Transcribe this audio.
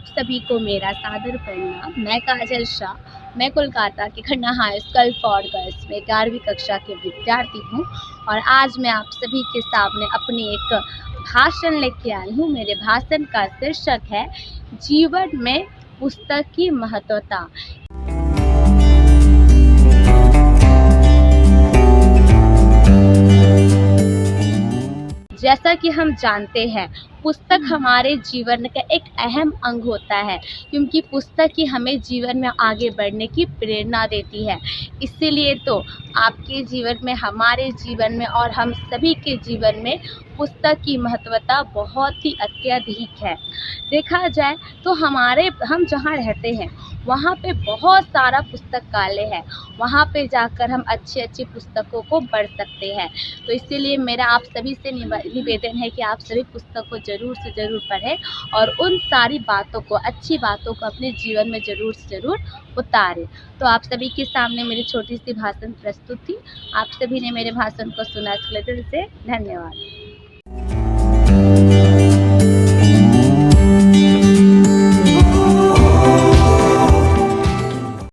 सभी को मेरा सादर प्रणाम। मैं काजल शाह, मैं कोलकाता के Khanna high school for girls में 11वीं कक्षा की विद्यार्थी हूँ और आज मैं आप सभी के सामने अपनी एक भाषण लेके आई हूँ। मेरे भाषण का शीर्षक है जीवन में पुस्तक की महत्वता। जैसा कि हम जानते हैं, पुस्तक हमारे जीवन का एक अहम अंग होता है, क्योंकि पुस्तक ही हमें जीवन में आगे बढ़ने की प्रेरणा देती है। इसीलिए तो आपके जीवन में, हमारे जीवन में और हम सभी के जीवन में पुस्तक की महत्वता बहुत ही अत्यधिक है। देखा जाए तो हम जहाँ रहते हैं वहाँ पे बहुत सारा पुस्तकालय है, वहाँ पे जाकर हम अच्छी पुस्तकों को पढ़ सकते हैं। तो इसीलिए मेरा आप सभी से निवेदन है कि आप सभी पुस्तक को ज़रूर से ज़रूर पढ़ें और उन सारी बातों को, अच्छी बातों को अपने जीवन में ज़रूर से ज़रूर उतारें। तो आप सभी के सामने मेरी छोटी सी भाषण प्रस्तुत थी। आप सभी ने मेरे भाषण को सुना, इसके लिए दिल से धन्यवाद।